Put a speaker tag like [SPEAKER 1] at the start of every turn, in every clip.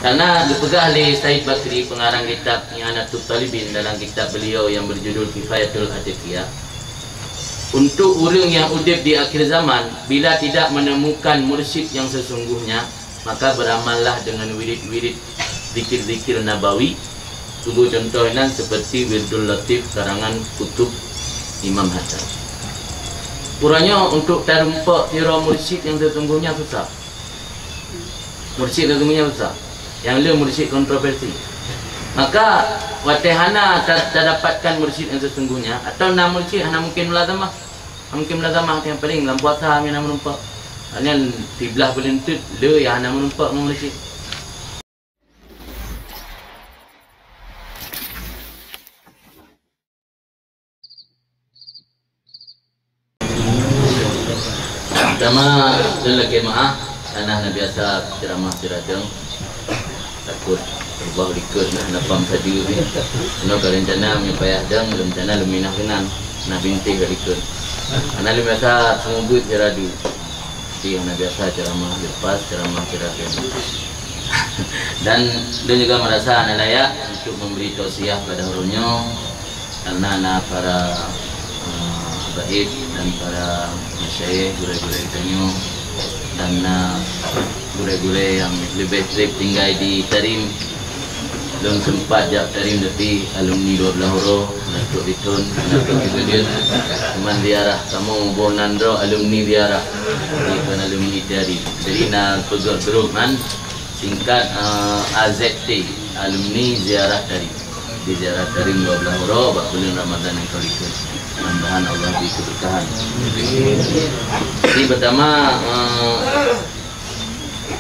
[SPEAKER 1] Karena dipegah oleh Said Bakri, pengarang kitab I'anatul Talibin, dalam kitab beliau yang berjudul Kifayatul Atiqiyah, untuk orang yang udip di akhir zaman, bila tidak menemukan mursyid yang sesungguhnya, maka beramallah dengan wirid-wirid zikir-zikir nabawi. Tunggu contohnya seperti Wirdul Latif karangan Kutub Imam Hasan. Kurangnya untuk terumpak kira mursyid yang sesungguhnya susah. Mursyid sesungguhnya susah. Yang dia mursyid kontroversi. Maka watihana terdapatkan mursyid yang sesungguhnya, atau nak mursyid hanya mungkin melazamah. Mungkin melazamah yang paling dalam puasa yang menumpak. Hanya tiblah berlentut dia yang hanya menumpak dengan mursyid. Pertama, dan lagi maaf, tanah na biasa ceramah ceradang takut terbah dikut nak napam saja ni. Kena rencana menyepayah dang, rencana luminah kenan, nak bintik dikut. Karena lu biasa sengubut ceradu. Jadi na biasa ceramah lepas ceramah ceradang. Dan dia juga merasa anak layak untuk memberi tausiah pada orangnya, karena para baik dan para masyayikh, guru-guru tanyo dan guru-guru yang lebih sering tinggal di Tarim. Belum sempat jak Tarim tapi alumni 12 horo Datuk Ritun, Datuk Kemudian teman ziarah kamu Bonandro alumni ziarah di alumni Tarim. Jadi nak pegang geruman singkat AZT alumni ziarah Tarim. Di ziarah Tarim 12 horo bak bulan Ramadan yang kali ke. Mudah-mudahan Allah beri keberkahan. Jadi pertama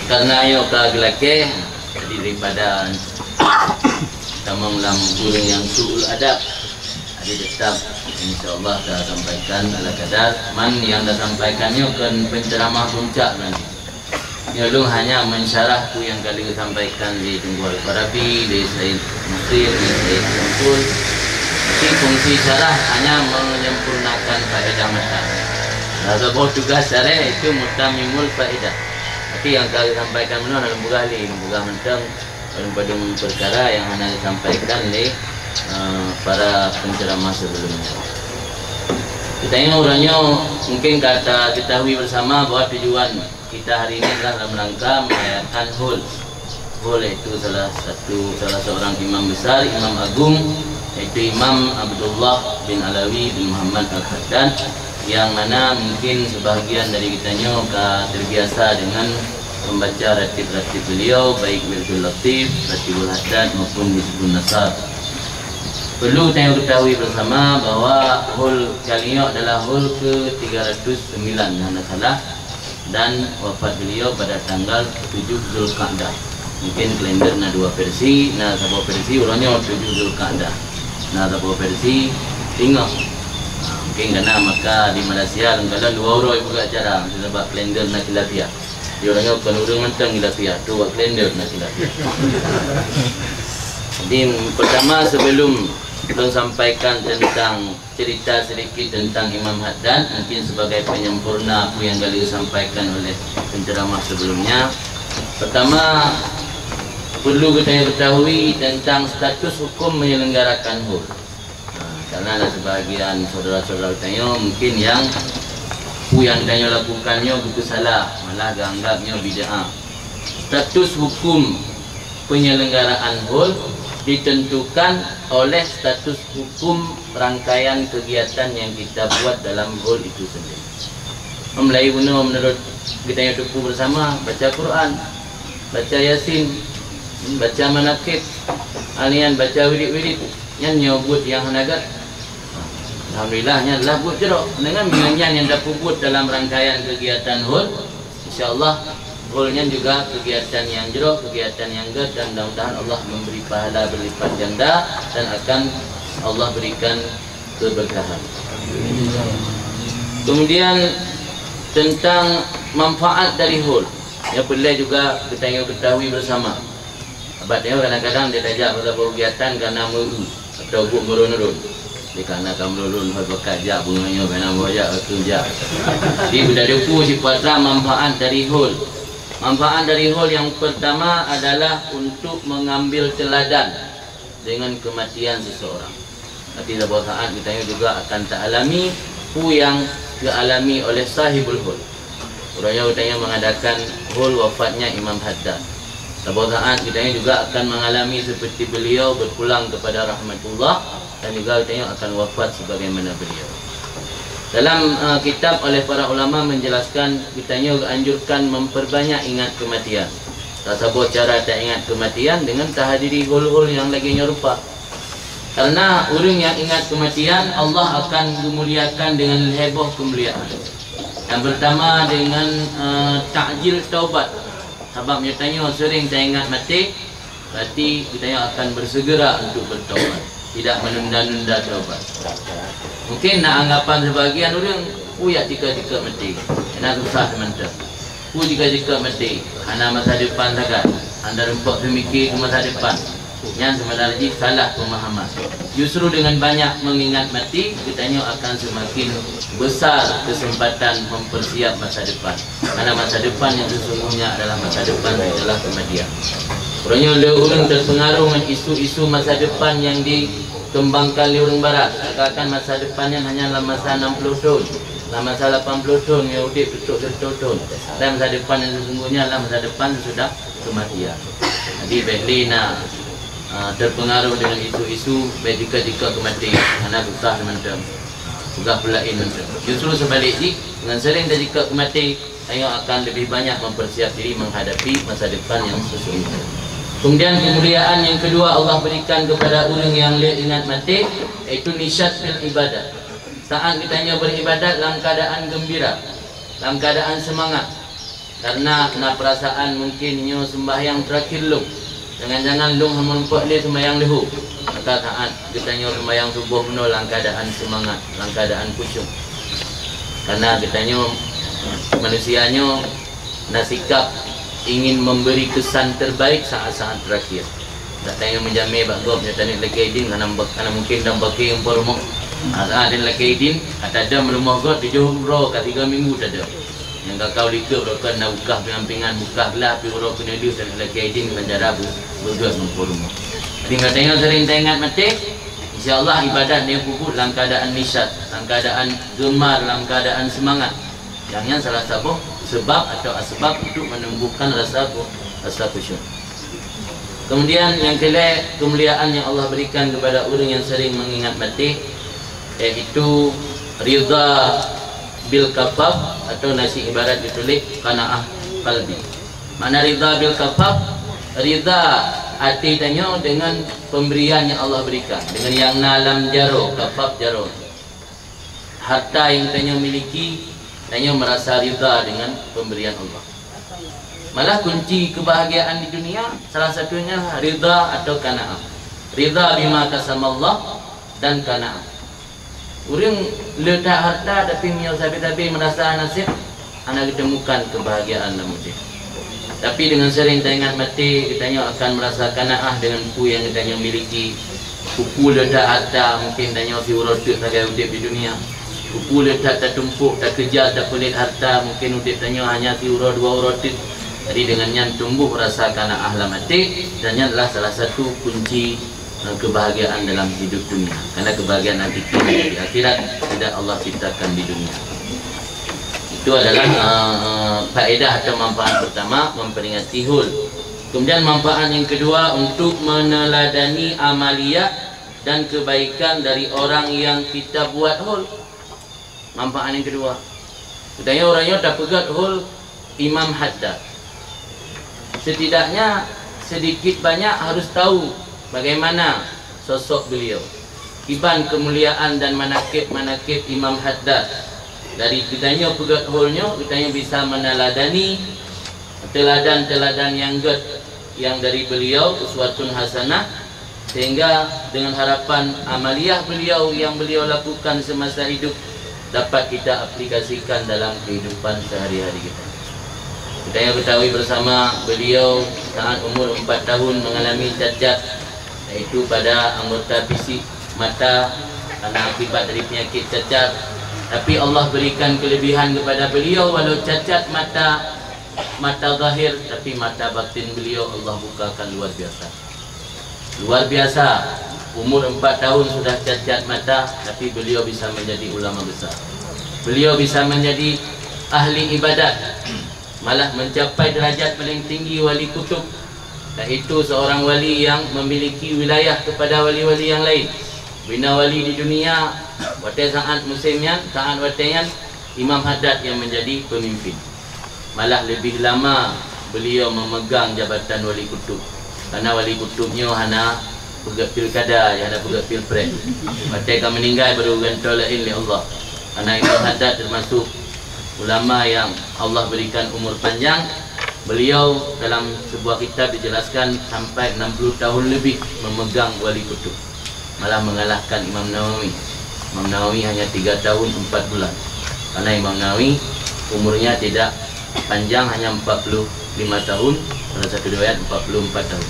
[SPEAKER 1] karena ayo ke gelake, jadi daripada tamang lam guru yang suul adab, jadi tetap insyaallah dah sampaikan ala kadar man yang dah sampaikannya kan penceramah puncak nanti. Ya lu hanya mensyarah tu yang kali sampaikan di Tunggul Al-Farabi, di Said Musir, di Said Kumpul. Jadi fungsi syarah hanya menyempurnakan faedah matan. Sebab tugas syarah itu mutamimul faedah. Tapi yang kali sampaikan mana dalam bugali, bukan mentang pada perkara yang hanya disampaikan oleh para penceramah sebelumnya. Kita ini orangnya mungkin kata ketahui bersama bahwa tujuan kita hari ini adalah dalam rangka merayakan Hul. Hul itu salah seorang imam besar, imam agung, yaitu Imam Abdullah bin Alawi bin Muhammad Al-Haddad, yang mana mungkin sebahagian dari kitanya terbiasa dengan membaca ratib-ratib beliau, baik Wirdul Latif, Ratibul Haddad maupun Hizbun Nasar. Perlu saya ketahui bersama bahawa Hul kali ini adalah Hul ke-309 yang salah, dan wafat beliau pada tanggal 7 Zulqa'dah. Mungkin kalender na dua versi, na satu versi orangnya 7 Zulqa'dah. Nah, satu versi tinggal. Mungkin karena maka di Malaysia kadang dua orang buka acara sebab kalender nak khilafiyah. Dia orangnya bukan orang mentang khilafiyah, tu buat kalender nak khilafiyah. Jadi pertama sebelum sampaikan tentang cerita sedikit tentang Imam Haddad, mungkin sebagai penyempurna apa yang kali disampaikan oleh penceramah sebelumnya. Pertama perlu kita ketahui tentang status hukum menyelenggarakan Hul. Karena ada sebahagian saudara-saudara tanya mungkin yang tanya lakukannya begitu salah, malah anggapnya bid'ah. Status hukum penyelenggaraan Hul ditentukan oleh status hukum rangkaian kegiatan yang kita buat dalam Hul itu sendiri. Mulai menurut kita yang tupu bersama, baca Quran, baca Yasin, baca manakib, alian baca wirid-wirid yang nyebut yang hanagat. Alhamdulillahnya adalah buat jerok dengan bilangan yang dapat buat dalam rangkaian kegiatan Hul. InsyaAllah Hulnya juga kegiatan yang jerok, kegiatan yang ged, dan mudah-mudahan Allah memberi pahala berlipat ganda dan akan Allah berikan keberkahan. Kemudian tentang manfaat dari Hul yang perlu juga kita ketahui bersama. Sebabnya kadang-kadang dia tajak pada kegiatan karena muru atau buat merun-merun. Karena kamu lulun bekas jak bunganya karena bojak kerja. Jadi bila dia pu si pada manfaat dari Hul. Manfaat dari haul yang pertama adalah untuk mengambil teladan dengan kematian seseorang. Nanti suatu saat kita juga akan alami hu yang dialami oleh sahibul haul. Orangnya katanya mengadakan haul wafatnya Imam Haddad. Suatu saat kita juga akan mengalami seperti beliau berpulang kepada rahmatullah dan juga katanya akan wafat sebagaimana beliau. Dalam kitab oleh para ulama menjelaskan kitanya anjurkan memperbanyak ingat kematian. Tak sabar cara tak ingat kematian dengan tahadiri hul-hul yang lagi nyerupa. Karena orang yang ingat kematian Allah akan memuliakan dengan heboh kemuliaan. Yang pertama dengan ta'jil taubat. Sebab tanya sering tak ingat mati, berarti kita akan bersegera untuk bertaubat, tidak menunda-nunda taubat. Mungkin nak anggapan sebagian orang, ya jika-jika mati, nak susah sementara. Jika-jika mati, anda masa depan sangat. Anda rempak memikir ke masa depan. Yang sebenarnya salah pemahaman. Justru dengan banyak mengingat mati, kitanya akan semakin besar kesempatan mempersiap masa depan. Karena masa depan yang sesungguhnya adalah masa depan setelah kematian. Orangnya orang terpengaruh dengan isu-isu masa depan yang dikembangkan oleh orang barat. Katakan masa depannya hanya dalam masa 60 tahun, dalam masa 80 tahun, yang hidup betul-betul tahun. Dan masa depan yang sesungguhnya adalah masa depan sudah kematian. Jadi Berlina terpengaruh dengan isu-isu baik jika kematian, anak susah macam juga pulain macam. Justru sebaliknya dengan sering dan jika kematian, saya akan lebih banyak mempersiap diri menghadapi masa depan yang sesungguhnya. Kemudian kemuliaan yang kedua Allah berikan kepada orang yang ingat mati, iaitu nisyat bil ibadah. Saat kita beribadat dalam keadaan gembira, dalam keadaan semangat. Karena kena perasaan mungkin sembahyang terakhir lu. Jangan-jangan lu menumpuk dia sembahyang lehu. Maka saat kita sembahyang subuh penuh dalam keadaan semangat, dalam keadaan khusyuk. Karena kita manusianya nasikap ingin memberi kesan terbaik saat-saat terakhir. Tak tanya menjamin bagus dia tanya lagi idin karena mungkin dan bagi yang rumah. Ada lagi idin ada rumah god 7 bro kat 3 minggu tak ada. Yang kau likut berapa nak buka pengampingan buka belah pi orang kena dia dan lagi idin dengan cara berdoa mengko rumah. Jadi katanya sering ingat mati, insya-Allah ibadat dia pupuk dalam keadaan nisyat, dalam keadaan gemar, dalam keadaan semangat. Yang salah satu sebab atau asbab untuk menumbuhkan rasa khusyuk. Kemudian yang kedua, kemuliaan yang Allah berikan kepada orang yang sering mengingat mati, iaitu ridha bil kafaf atau nasi ibarat ditulis qanaah qalbi. Mana ridha bil kafaf? Ridha hati tanya dengan pemberian yang Allah berikan, dengan yang nalam jaro, kafaf jaro. Harta yang tanya miliki, tanya merasa ridha dengan pemberian Allah. Malah kunci kebahagiaan di dunia salah satunya ridha atau qanaah. Ridha bima qasamallah dan qanaah. Orang letak harta tapi tapi merasa nasib, anak ketemukan kebahagiaan dalam hidup. Tapi dengan sering teringat mati, kita akan merasa qanaah dengan buku yang kita miliki. Buku letak harta mungkin tanya si urotuk sebagai hidup di dunia. Buku letak tak tumpuk, tak kejar, tak pelit harta, mungkin hidup tanya hanya si uro 2 urotuk. Jadi dengannya tumbuh rasa qanaah dalam hati, dan ini adalah salah satu kunci kebahagiaan dalam hidup dunia. Karena kebahagiaan nanti di akhirat tidak Allah ciptakan di dunia. Itu adalah faedah atau manfaat pertama, memperingati hul. Kemudian manfaat yang kedua untuk meneladani amaliyah dan kebaikan dari orang yang kita buat hul. Manfaat yang kedua, katanya orangnya tak pegat hul Imam Haddad. Setidaknya sedikit banyak harus tahu bagaimana sosok beliau, iban kemuliaan dan manakib Imam Haddad. Dari kitanya pegat holnya, kitanya bisa meneladani teladan-teladan yang dari beliau, uswatun hasanah, sehingga dengan harapan amaliyah beliau yang beliau lakukan semasa hidup dapat kita aplikasikan dalam kehidupan sehari-hari kita. Kita yang ketahui bersama beliau saat umur 4 tahun mengalami cacat, yaitu pada anggota fisik mata karena akibat dari penyakit cacat. Tapi Allah berikan kelebihan kepada beliau, walau cacat mata mata zahir, tapi mata batin beliau Allah bukakan luar biasa. Luar biasa. Umur 4 tahun sudah cacat mata, tapi beliau bisa menjadi ulama besar. Beliau bisa menjadi ahli ibadat, malah mencapai derajat paling tinggi wali kutub, yaitu seorang wali yang memiliki wilayah kepada wali-wali yang lain. Bina wali di dunia, waktu saat musimnya, saat waktunya Imam Haddad yang menjadi pemimpin. Malah lebih lama beliau memegang jabatan wali kutub, karena wali kutubnya hanya pegat pilkada, yang ada pegat pilpres. Waktu kami meninggal baru gantol lain oleh Allah. Karena Imam Haddad termasuk ulama yang Allah berikan umur panjang. Beliau dalam sebuah kitab dijelaskan sampai 60 tahun lebih memegang wali kutub, malah mengalahkan Imam Nawawi. Imam Nawawi hanya 3 tahun 4 bulan, karena Imam Nawawi umurnya tidak panjang, hanya 45 tahun, pada satu riwayat 44 tahun.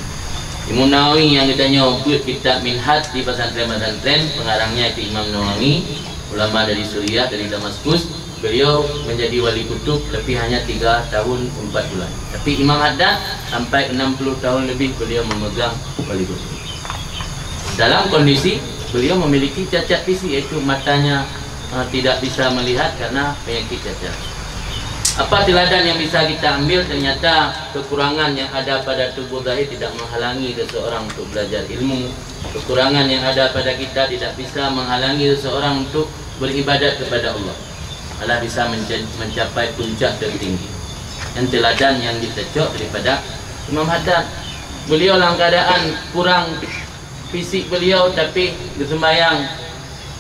[SPEAKER 1] Imam Nawawi yang ditanya buat kitab Minhaj di pesantren-pesantren, pengarangnya itu Imam Nawawi, ulama dari Suriah, dari Damaskus. Beliau menjadi wali kutub tapi hanya 3 tahun 4 bulan. Tapi Imam Haddad sampai 60 tahun lebih beliau memegang wali kutub. Dalam kondisi beliau memiliki cacat fisik, yaitu matanya tidak bisa melihat karena penyakit cacat. Apa teladan yang bisa kita ambil? Ternyata kekurangan yang ada pada tubuh zahir tidak menghalangi seseorang untuk belajar ilmu. Kekurangan yang ada pada kita tidak bisa menghalangi seseorang untuk beribadat kepada Allah. Allah bisa mencapai puncak tertinggi. Yang teladan yang ditecok daripada Imam Haddad. Beliau dalam keadaan kurang fisik beliau, tapi sembahyang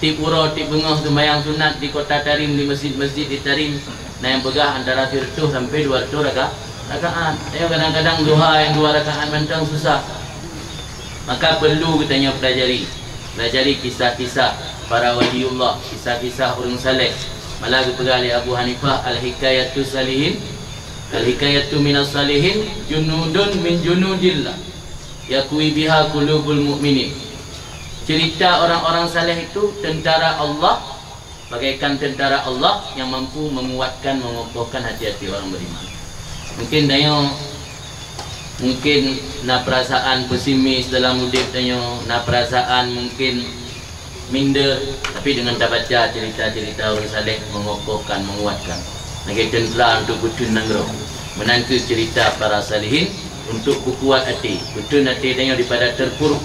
[SPEAKER 1] di pura, di bengah, sembahyang sunat di kota Tarim, di masjid-masjid di Tarim. Nah, yang pegah antara 100 sampai 200 rakaat. Kadang-kadang duha yang 2 rakaat mentang susah. Maka perlu kita pelajari kisah-kisah para waliullah, kisah-kisah orang saleh. Malah dipegang oleh Abu Hanifah, al-hikayatu salihin, al-hikayatu minas salihin, junudun min junudillah, yakui biha qulubul mu'minin. Cerita orang-orang saleh itu tentara Allah, bagaikan tentara Allah yang mampu menguatkan, mengokohkan hati-hati orang beriman. Mungkin dayo, mungkin na perasaan pesimis dalam hidup dayo, na perasaan mungkin minder, tapi dengan tak baca cerita-cerita orang saleh mengokohkan, menguatkan. Nagi tentera untuk kutun nanggro, menantu cerita para salihin untuk kuat hati, kutun hati dayo daripada terpuruk.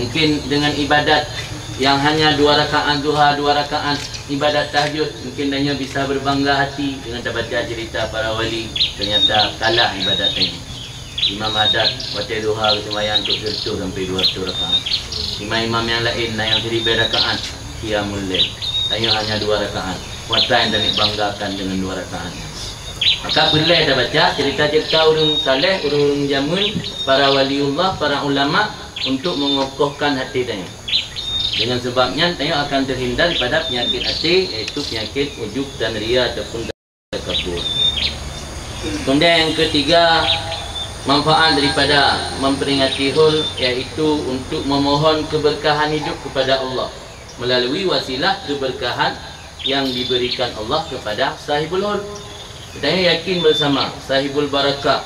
[SPEAKER 1] Mungkin dengan ibadat yang hanya 2 rakaat duha, 2 rakaat ibadat tahajud, mungkin hanya bisa berbangga hati dengan baca cerita para wali. Ternyata kalah ibadat ini. Imam Haddad baca duha sembahyang untuk 100 sampai 200 rakaat. Imam-imam yang lain yang 1000 rakaat qiyamul lail, hanya 2 rakaat. Kuasa yang dan banggakan dengan 2 rakaat. Maka boleh dah baca cerita-cerita orang saleh, orang jamun, para waliullah, para ulama untuk mengokohkan hati dia. Dengan sebabnya dia akan terhindar daripada penyakit hati, yaitu penyakit ujub dan ria ataupun takabur. Kemudian yang ketiga, manfaat daripada memperingati hul, yaitu untuk memohon keberkahan hidup kepada Allah melalui wasilah keberkahan yang diberikan Allah kepada sahibul hul. Kita yakin bersama sahibul barakah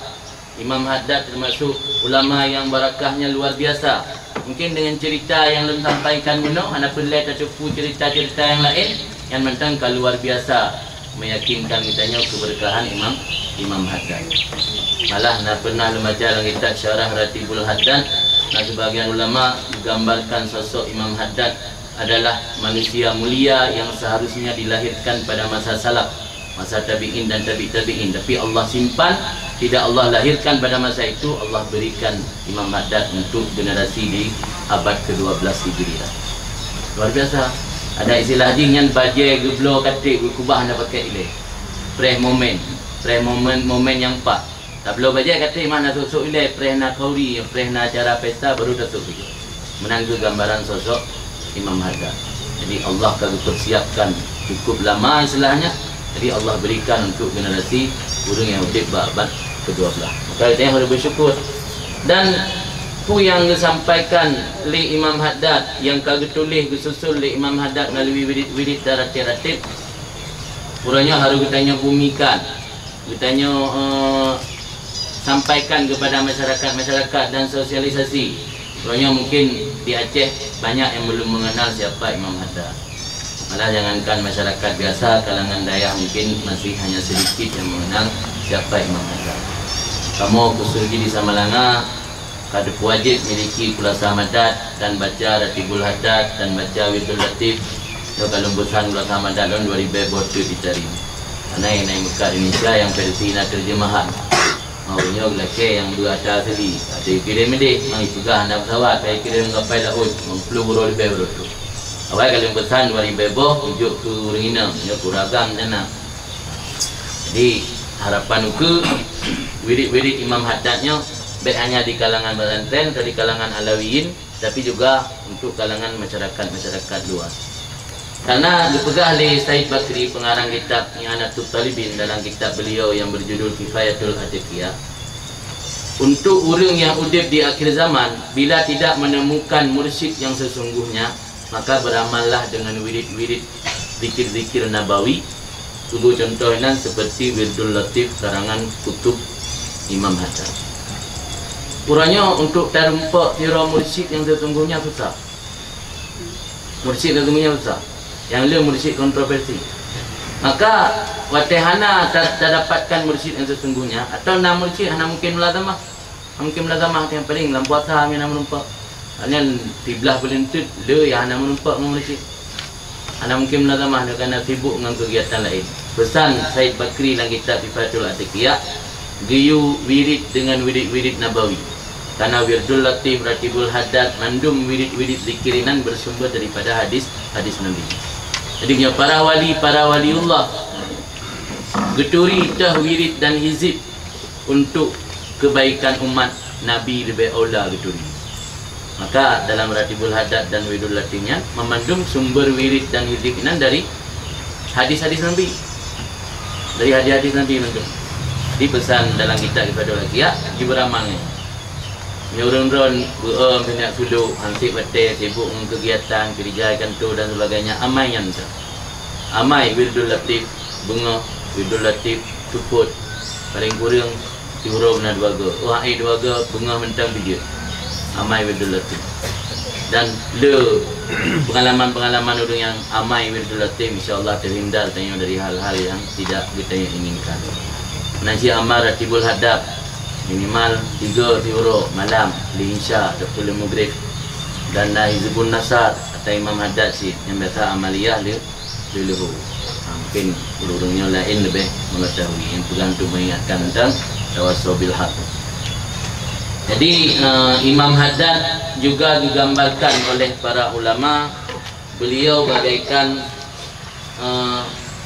[SPEAKER 1] Imam Haddad termasuk ulama yang barakahnya luar biasa. Mungkin dengan cerita yang belum sampaikan bunuh, anda perlu tercupu cerita-cerita yang lain yang mentang luar biasa meyakinkan kitanya keberkahan Imam Haddad. Malah anda pernah membaca dalam kitab Syarah Ratibul Haddad, nah sebagian ulama menggambarkan sosok Imam Haddad adalah manusia mulia yang seharusnya dilahirkan pada masa salaf, masa tabi'in dan tabi'in, tapi Allah simpan, tidak Allah lahirkan pada masa itu. Allah berikan Imam Haddad untuk generasi di abad ke-12 Hijriah. Luar biasa. Ada istilah dingin bajai geblo katik kubah anda pakai ini. Momen yang pak. Tak belum bajai katik mana sosok ini, prehna kauri, prehna acara pesta baru datuk itu. Menanggu gambaran sosok Imam Haddad. Jadi Allah kalau persiapkan cukup lama istilahnya. Jadi Allah berikan untuk generasi orang yang hidup abad ke-12. Maka kita harus bersyukur. Dan ku yang disampaikan oleh Imam Haddad, yang kagak tulis disusul oleh Imam Haddad melalui wirid-wirid dan ratib-ratib, urangnya harus kita bumikan. bertanya sampaikan kepada masyarakat dan sosialisasi. Soalnya mungkin di Aceh banyak yang belum mengenal siapa Imam Haddad. Malah jangankan masyarakat biasa, kalangan Dayak mungkin masih hanya sedikit yang mengenal siapa Imam Haddad. Kamu kusurgi di Samalanga, kada wajib miliki Pulasa Haddad dan baca Ratibul Haddad dan baca Wirdul Latif. Yo kalau bosan Pulasa Haddad don 2000 botu dicari. Karena yang naik Mekah Indonesia yang versi nak terjemahan. Maunya lelaki yang berada asli. Ada kirim dia, mang juga anda pesawat, saya kirim kapal laut, mengpuluh bro lebih bro tu. Awal kalau pesan 2000 boh, tunjuk ke orang ina, ya kuragam sana. Jadi harapan uku, wirid-wirid Imam Haddadnya baik hanya di kalangan pesantren atau di kalangan Alawiyin, tapi juga untuk kalangan masyarakat luas. Karena dipegang oleh Said Bakri, pengarang kitab I'anatul Talibin, dalam kitab beliau yang berjudul Kifayatul Atiqiyah, untuk orang yang udip di akhir zaman, bila tidak menemukan mursyid yang sesungguhnya, maka beramallah dengan wirid-wirid zikir-zikir nabawi. Tubuh contohnya seperti Wirdul Latif karangan kutub Imam Haddad. Kurangnya untuk terumpak kira mursyid yang sesungguhnya susah. Mursyid sesungguhnya susah. Yang dia mursyid kontroversi. Maka watihana terdapatkan mursyid yang sesungguhnya, atau enam mursyid hana mungkin mulazamah. Mungkin mulazamah yang paling dalam puasa yang menumpak. Hanya tiblah berlentut dia yang hana menumpak dengan mursyid. Hana mungkin mulazamah dia kerana sibuk dengan kegiatan lain. Pesan Said Bakri dalam kitab Kifayatul Atiqiyah, giyu wirid dengan wirid-wirid nabawi. Karena Wirdul Latif, Ratibul Haddad, mandum wirid-wirid zikirinan bersumber daripada hadis Nabi. Jadi para waliullah geturi tah wirid dan hizib untuk kebaikan umat Nabi lebih aula geturi. Maka dalam Ratibul Haddad dan Wirdul Latifnya memandung sumber wirid dan hizib ini dari hadis-hadis Nabi. Dari hadis-hadis Nabi mandum. Dipesan dalam kitab Kifayatul Atiqiyah diberamalnya. Nyurun-run, banyak suluk, hansip batik, sibuk dengan kegiatan, kerja kantor dan sebagainya. Amai yang tu. Amai Wirdul Latif, bunga, Wirdul Latif, cuput. Paling kurang, diurau benar 2 ga. Oh, 2 ga, bunga mentang bija. Amai Wirdul Latif. Dan pengalaman-pengalaman orang yang amai Wirdul Latif, insyaAllah terhindar tanya dari hal-hal yang tidak kita inginkan. Nanti amal Ratibul Haddad, minimal 3 tiuro malam li insya Dr. Maghrib, dan Hizbun Nasar atau Imam Haddad sih yang biasa amaliyah dia leluhur. Mungkin urung-urungnya lain lebih mengetahui, yang tergantung mengingatkan tentang tawassul bil haq. Jadi Imam Haddad juga digambarkan oleh para ulama, beliau bagaikan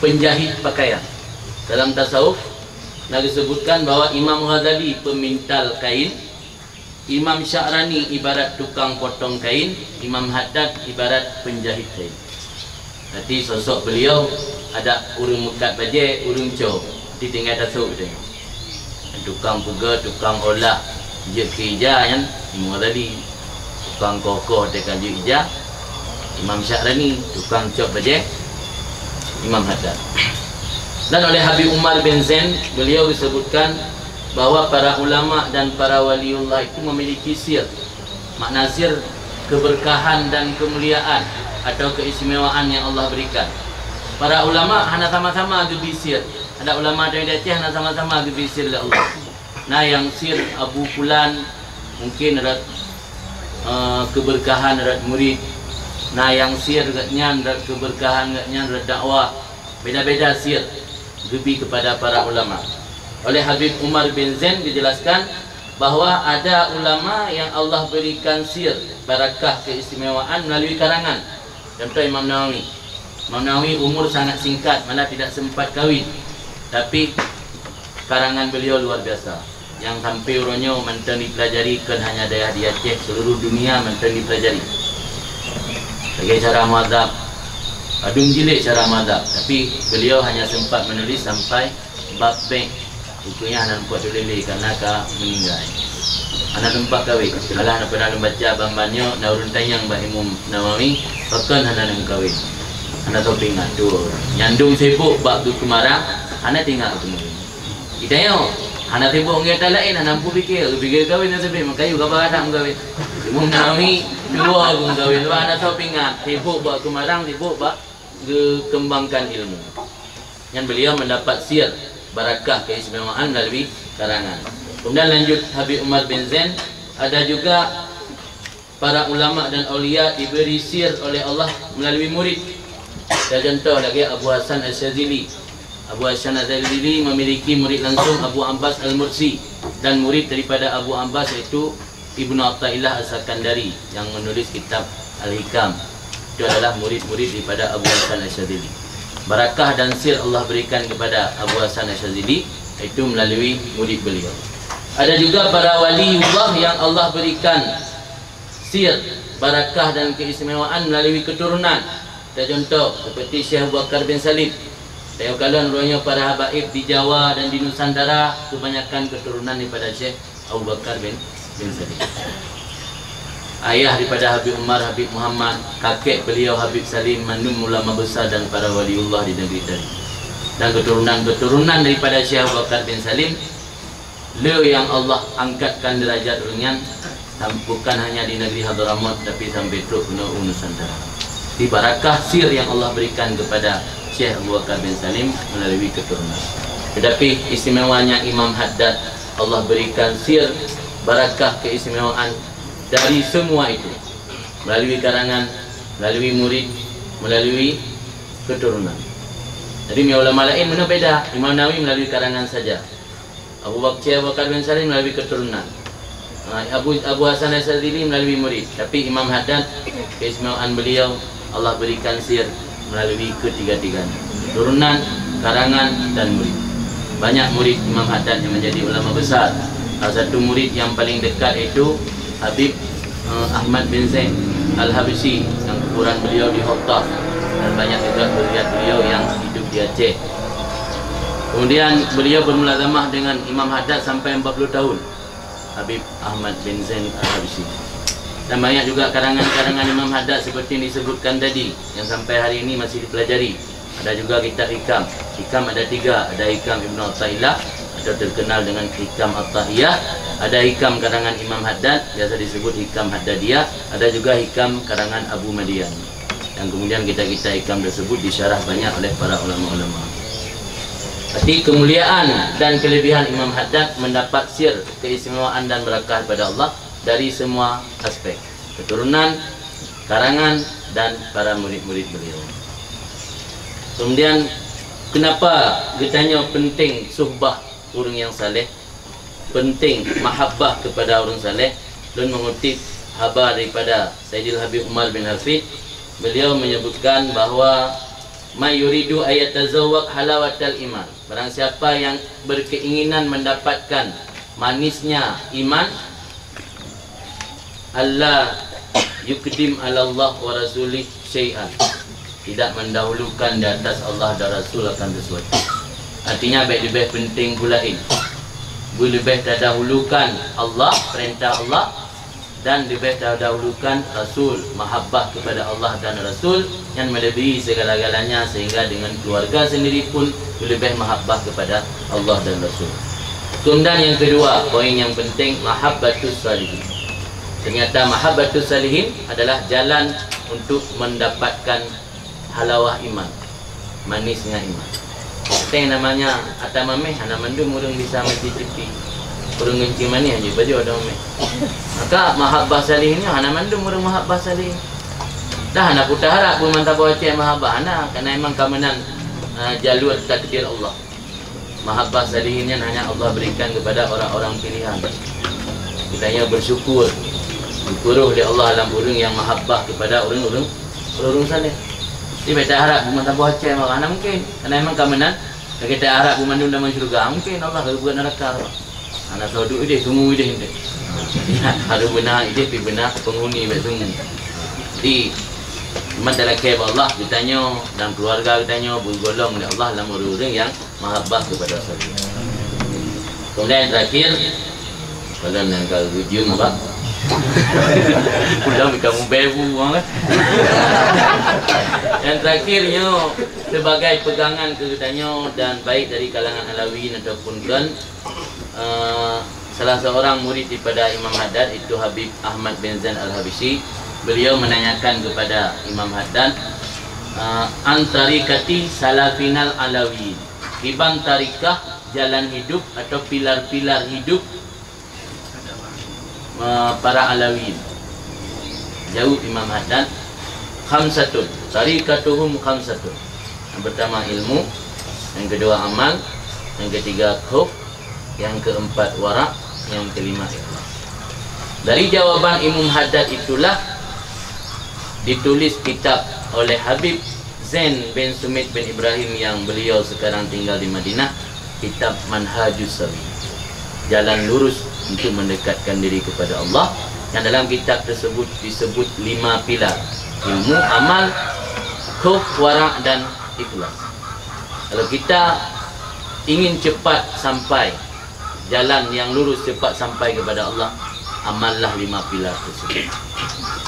[SPEAKER 1] penjahit pakaian. Dalam tasawuf disebutkan bahwa Imam Ghazali pemintal kain, Imam Sya'rani ibarat tukang potong kain, Imam Haddad ibarat penjahit kain. Jadi sosok beliau ada urung mukat bajai, urung cow, tinggal tasawuf dia. Tukang puga, tukang olah je kerja kan, Imam Ghazali. Tukang kokoh dekat je kerja, Imam Sya'rani. Tukang cop bajai, Imam Haddad. Dan oleh Habib Umar bin Zain, beliau disebutkan bahwa para ulama dan para waliullah itu memiliki sir. Makna sir, keberkahan dan kemuliaan atau keistimewaan yang Allah berikan. Para ulama hanya sama-sama diberi sir. Ada ulama dari Aceh hanya sama-sama diberi sir oleh Allah. Nah, yang sir Abu Fulan mungkin ada keberkahan ada murid. Nah, yang sir katnya ada keberkahan katnya ada dakwah. Beda-beda sir lebih kepada para ulama. Oleh Habib Umar bin Zain dijelaskan bahwa ada ulama yang Allah berikan sir, barakah, keistimewaan melalui karangan. Contoh Imam Nawawi. Imam Nawawi umur sangat singkat, malah tidak sempat kahwin. Tapi karangan beliau luar biasa. Yang sampai orangnya mantan dipelajari, kan hanya daerah di Aceh, seluruh dunia mantan dipelajari. Sebagai cara muadzab, adung jilid cara madhab, tapi beliau hanya sempat menulis sampai bab peng. Bukunya anak buat lele karena meninggal. Anak tempat kahwin. Kalau anak pernah membaca bambannya, naurun tanyang Mbak Imam Nawawi, bahkan anak nak kahwin. Anak tahu ingat tu. Nyandung sibuk bab tu kemarang, anak tinggal tu. Kita yo, anak tibuk ngata lain, anak nampu fikir kahwin nanti beri makayu kabar anak kahwin. Cuma nami dua aku kahwin, sebab anak tahu pingat, tibuk buat kemarang, tibuk buat kembangkan ilmu. Yang beliau mendapat sir barakah keistimewaan melalui karangan. Kemudian lanjut Habib Umar bin Zain, ada juga para ulama dan aulia diberi sir oleh Allah melalui murid. Saya contoh lagi Abu Hasan Al-Syadzili. Abu Hasan Al-Syadzili memiliki murid langsung Abu Abbas Al-Mursi, dan murid daripada Abu Abbas itu Ibnu Athaillah As-Sakandari yang menulis kitab Al-Hikam. Itu adalah murid-murid daripada Abu Hasan Al-Syadzili. Barakah dan sir Allah berikan kepada Abu Hasan Al-Syadzili itu melalui murid beliau. Ada juga para waliullah yang Allah berikan sir, barakah dan keistimewaan melalui keturunan. Kita contoh seperti Syekh Abu Bakar bin Salim. Saya kalian rupanya para habaib di Jawa dan di Nusantara kebanyakan keturunan daripada Syekh Abu Bakar bin Salim. Ayah daripada Habib Umar, Habib Muhammad, kakek beliau Habib Salim, manum ulama besar dan para waliullah di negeri tadi. Dan keturunan daripada Syekh Abu Bakar bin Salim, beliau yang Allah angkatkan derajat ringan, bukan hanya di negeri Hadramaut tapi sampai ke Nusantara. Di barakah sir yang Allah berikan kepada Syekh Abu Bakar bin Salim melalui keturunan. Tetapi istimewanya Imam Haddad, Allah berikan sir, barakah, keistimewaan dari semua itu melalui karangan, melalui murid, melalui keturunan. Jadi ulama lain mana beda? Imam Nawawi melalui karangan saja, Abu Bakar bin Salim melalui keturunan, Abu Hasan Al-Syadzili melalui murid. Tapi Imam Haddad, keistimewaan beliau Allah berikan sir melalui ketiga-tiganya, turunan, karangan dan murid. Banyak murid Imam Haddad yang menjadi ulama besar. Salah satu murid yang paling dekat itu Habib Ahmad bin Zain Al-Habsyi yang kuburan beliau di Hottah, dan banyak juga zuriat beliau yang hidup di Aceh. Kemudian beliau bermulazamah dengan Imam Haddad sampai 40 tahun, Habib Ahmad bin Zain Al-Habsyi. Dan banyak juga karangan-karangan Imam Haddad seperti yang disebutkan tadi, yang sampai hari ini masih dipelajari. Ada juga kitab hikam. Hikam ada 3, ada hikam Ibnu Athaillah atau terkenal dengan hikam At-Tahiyah, ada hikam karangan Imam Haddad biasa disebut hikam Haddadiyah, ada juga hikam karangan Abu Madian, yang kemudian kitab-kitab hikam tersebut disyarah banyak oleh para ulama-ulama. Arti kemuliaan dan kelebihan Imam Haddad mendapat sir, keistimewaan dan barakah pada Allah dari semua aspek, keturunan, karangan dan para murid-murid beliau. Kemudian kenapa ditanya penting suhbah orang yang saleh, penting mahabbah kepada orang saleh? Dan mengutip khabar daripada Sayyidil Habib Umar bin Hafid, beliau menyebutkan bahawa may yuridu ayatazawwaq halawatal iman, barang siapa yang berkeinginan mendapatkan manisnya iman, Allah yukdim ala Allah wa rasulih syai'an, tidak mendahulukan di atas Allah dan Rasul akan sesuatu. Artinya lebih penting pula ini, lebih terdahulukan Allah, perintah Allah, dan lebih terdahulukan Rasul, mahabbah kepada Allah dan Rasul yang melebihi segala-galanya, sehingga dengan keluarga sendiri pun lebih mahabbah kepada Allah dan Rasul. Kemudian yang kedua, poin yang penting, mahabbatus salihin. Ternyata mahabbatus salihin adalah jalan untuk mendapatkan halawah iman, manisnya iman. Kita yang namanya atamameh, anak mandum orang bisa mencicipi, orang ngenci manis aja baju ada mameh. Maka mahabbah salihinnya anak mandum orang mahabbah salihin. Dah anak putar harap pun mantap baca mahabbah anak, karena memang kemenang jalur takdir Allah. Mahabbah salihinnya hanya Allah berikan kepada orang-orang pilihan. Kita hanya bersyukur, syukuruh di Allah alam urung yang mahabbah kepada orang-orang saleh. Dia tak harap buman tak baca mana mungkin, karena memang kemenang. Kita harap buman dalam syurga mungkin Allah bukan neraka. Anak sauduk dia sungguh dia ini. Harus benar dia pi benar penghuni bersungguh. Di cuma dalam khair Allah ditanya dan keluarga ditanya bergolong oleh Allah dalam orang yang mahabbah kepada saleh. Kemudian terakhir, kalau nak ujung apa? Pulang kamu bebu kan. Yang terakhirnya sebagai pegangan kedudukannya dan baik dari kalangan Alawiyin ataupun kan salah seorang murid daripada Imam Haddad itu Habib Ahmad bin Zain Al-Habsyi. Beliau menanyakan kepada Imam Haddad, antarikati salafinal Alawiyin, ibang tarikah jalan hidup atau pilar-pilar hidup para Alawiyin. Jawab Imam Haddad, khamsatun, tarikatuhum khamsatun. Yang pertama ilmu, yang kedua amal, yang ketiga khuf, yang keempat wara', yang kelima ikhlas. Dari jawaban Imam Haddad itulah ditulis kitab oleh Habib Zain bin Sumit bin Ibrahim yang beliau sekarang tinggal di Madinah, kitab Manhajus Sawi, jalan lurus untuk mendekatkan diri kepada Allah. Yang dalam kitab tersebut disebut 5 pilar: ilmu, amal, khuf, wara' dan ikhlas. Kalau kita ingin cepat sampai jalan yang lurus, cepat sampai kepada Allah, amallah 5 pilar tersebut.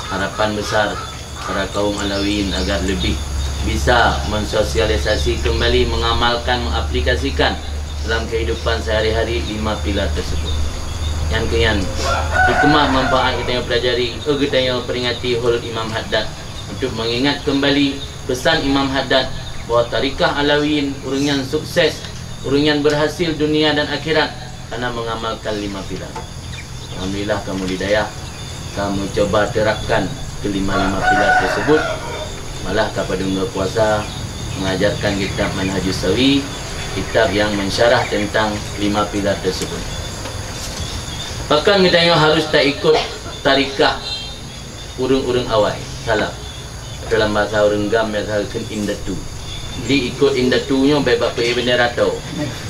[SPEAKER 1] Harapan besar para kaum Alawiyin agar lebih bisa mensosialisasi kembali, mengamalkan, mengaplikasikan dalam kehidupan sehari-hari 5 pilar tersebut. Yang kemudian hikmah manfaat kita yang pelajari, kita yang peringati hul Imam Haddad untuk mengingat kembali pesan Imam Haddad bahawa tarikah Alawiyin orang yang sukses, orang yang berhasil dunia dan akhirat karena mengamalkan 5 pilar. Alhamdulillah kamu didayah, kamu coba terapkan kelima-lima pilar tersebut. Malah kepada puasa mengajarkan kitab Manhajus Sawi, kitab yang mensyarah tentang 5 pilar tersebut. Bahkan kita harus tak ikut tarikah urung-urung awal salah. Dalam bahasa orang Gam yang kata indatu. Di ikut indatunya bebak pe benderato.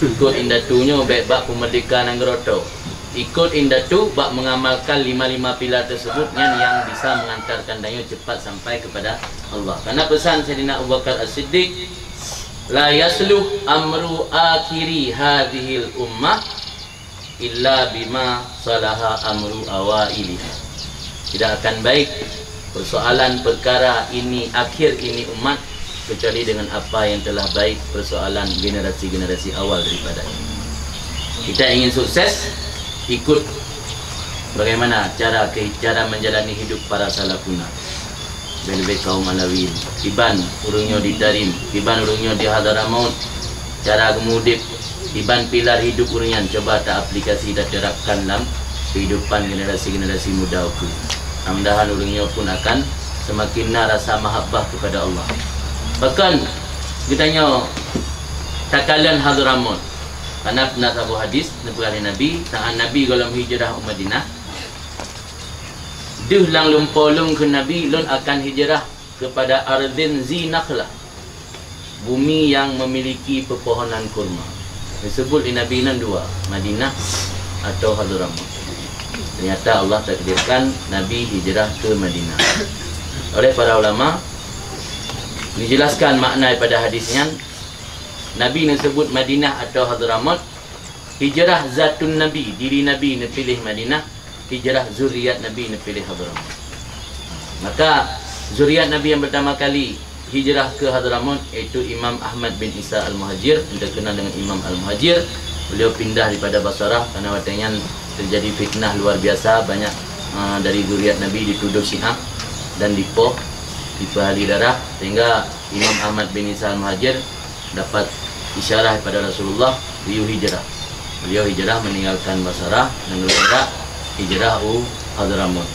[SPEAKER 1] Ikut indatunya bebak pemerdekaan Anggeroto. Ikut indatu bak mengamalkan 5 pilar tersebut yang bisa mengantarkan daya cepat sampai kepada Allah. Karena pesan Sayyidina Abu Bakar As-Siddiq, la yasluh amru akhiri hadhil ummah illa bima salaha amru awailiha. Tidak akan baik persoalan perkara ini, akhir ini umat, kecuali dengan apa yang telah baik persoalan generasi-generasi awal daripada ini. Kita ingin sukses, ikut bagaimana cara menjalani hidup para salafuna. Lebih kaum Alawiyin, iban urungnya di Tarim, iban urungnya di Hadramaut, cara gemudip, iban pilar hidup urungan, coba tak aplikasi dan terapkan dalam kehidupan generasi-generasi muda aku. Mudah-mudahan urungnya pun akan semakin rasa mahabbah kepada Allah. Bahkan kitanya takalan Hadramaut, karena pernah sahabat hadis dari Nabi, saat Nabi dalam hijrah Madinah, dia lang lumpolong ke Nabi lun akan hijrah kepada Ardin Zinakhlah, bumi yang memiliki pepohonan kurma. Disebut di Nabi nan dua, Madinah atau Hadramaut. Ternyata Allah takdirkan Nabi hijrah ke Madinah. Oleh para ulama dijelaskan makna pada hadisnya, Nabi disebut Madinah atau Hadramaut, hijrah zatun Nabi, diri Nabi pilih Madinah, hijrah zuriat Nabi pilih Hadramaut. Maka zuriat Nabi yang pertama kali hijrah ke Hadramaut iaitu Imam Ahmad bin Isa Al-Muhajir, terkenal dengan Imam Al-Muhajir. Beliau pindah daripada Basrah karena waktunya terjadi fitnah luar biasa, banyak dari zuriat Nabi dituduh Syiah dan dipoh, dipahali darah, sehingga Imam Ahmad bin Isa Al-Muhajir dapat isyarah kepada Rasulullah, beliau hijrah. Beliau hijrah meninggalkan Basrah dan bergerak hijrah Hadramaut.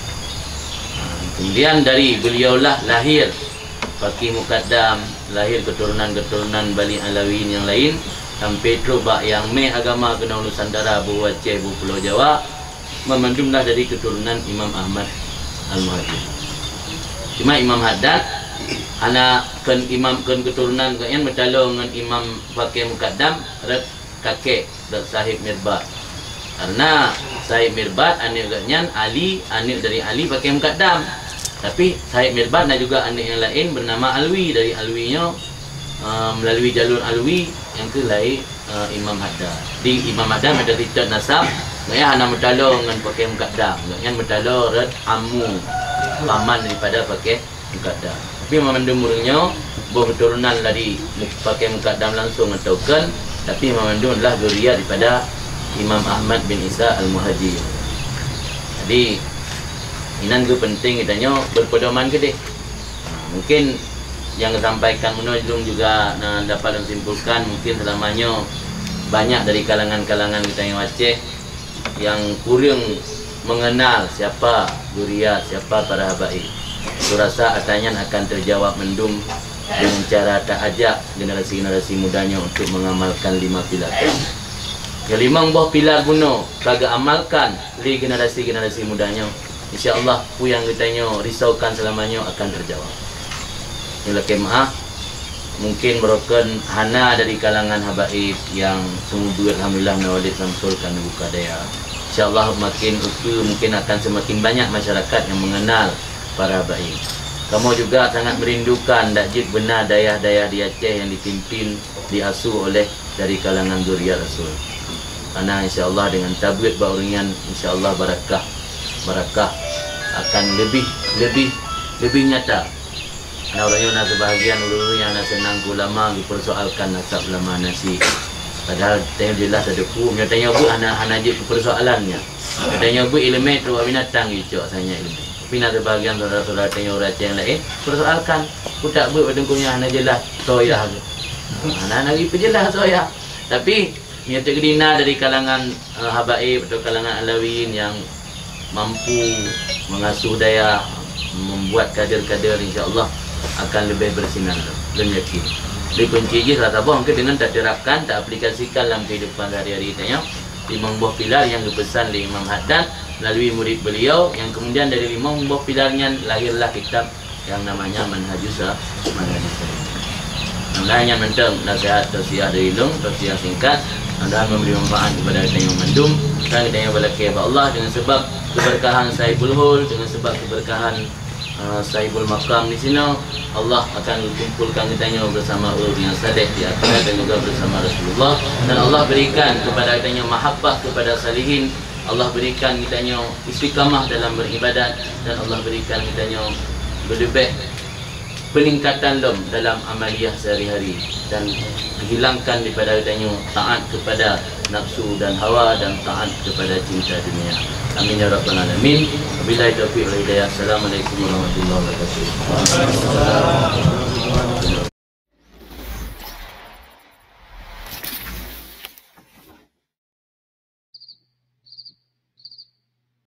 [SPEAKER 1] Kemudian dari beliaulah lahir Faqih Muqaddam, lahir keturunan-keturunan Bani Alawiyin yang lain, sampai terubak yang agama kena Nusantara, Bu Aceh, Bu Pulau Jawa, memandumlah dari keturunan Imam Ahmad Al-Muhajir. Cuma Imam Haddad anak kan imam kan keturunan kan bertolong dengan Imam Faqih Muqaddam, kakek Sahib Mirbad. Karena Sahib Mirbad anak Ali, anak dari Ali Faqih Muqaddam. Tapi Sahib Mirbad dan juga anak yang lain bernama Alwi, dari Alwinya melalui jalur Alwi yang ke lahir Imam Haddad. Di Imam Haddad ada riwayat nasab Ngaya hana metalo dengan pakai mukadam. Ngaya metalo red amu paman daripada pakai mukadam. Tapi memandum murungnya buah keturunan dari pakai mukadam langsung ataukan, tapi memandum adalah zuriat daripada Imam Ahmad bin Isa Al-Muhajir. Jadi inan tu penting kitanya berpedoman ke deh. Mungkin yang disampaikan menojung juga dapat menyimpulkan mungkin selamanya banyak dari kalangan-kalangan kita yang Aceh yang kurang mengenal siapa zuriat, siapa para habaib. Saya rasa atanya akan terjawab mendum dengan cara tak ajak generasi-generasi mudanya untuk mengamalkan 5 pilar. Yang 5 buah pilar guna kagak amalkan li generasi-generasi mudanya, insya-Allah pu yang kitanya risaukan selamanya akan terjawab. Inilah kemah mungkin merupakan hana dari kalangan habaib yang semoga alhamdulillah nawalid samsulkan buka daya. InsyaAllah makin utuh mungkin akan semakin banyak masyarakat yang mengenal para habaib. Kamu juga sangat merindukan dakjid benar dayah-dayah di Aceh yang dipimpin, diasuh oleh dari kalangan zuriat Rasul. Karena insyaAllah dengan tabligh bauringan insyaAllah barakah akan lebih nyata. Nah, orang yang sebahagian ulu yang senang ulama dipersoalkan nasab ulama nasi. Padahal alhamdulillah tak ada ku. Tanya bu anak je persoalannya. Tanya bu ilmu tu binatang gitu asalnya ilmu. Tapi nak sebahagian saudara-saudara tanya orang yang lain persoalkan. Ku tak bu dengkunya anak jelas soya. Anak lagi penjelas soya. Tapi nyata kedina dari kalangan habaib atau kalangan alawin yang mampu mengasuh daya, membuat kader-kader insya-Allah akan lebih bersinar dan yakin. Jadi kunci je salah satu mungkin dengan tak terapkan, tak aplikasikan dalam kehidupan sehari-hari tanya 5 buah pilar yang dipesan oleh Imam Haddad melalui murid beliau, yang kemudian dari 5 buah pilarnya lahirlah kitab yang namanya Manhajus Manhajus. Namanya mentang nasihat tausiah dari Long, tausiah singkat, anda memberi manfaat kepada kita yang mandum dan kita yang berlaki Allah dengan sebab keberkahan Sahibul Hul, dengan sebab keberkahan Sahibul Maqam di sini, Allah akan kumpulkan kitanya bersama ulul yang saleh di akhirat dan juga bersama Rasulullah, dan Allah berikan kepada kitanya mahabbah kepada salihin, Allah berikan kitanya istiqamah dalam beribadat, dan Allah berikan kitanya berlebih peningkatan dalam amaliyah sehari-hari, dan dihilangkan daripada kitanya taat kepada nafsu dan hawa dan taat kepada cinta dunia. Amin ya rabbal alamin. Wabillahi taufiq wal hidayah. Assalamualaikum warahmatullahi wabarakatuh.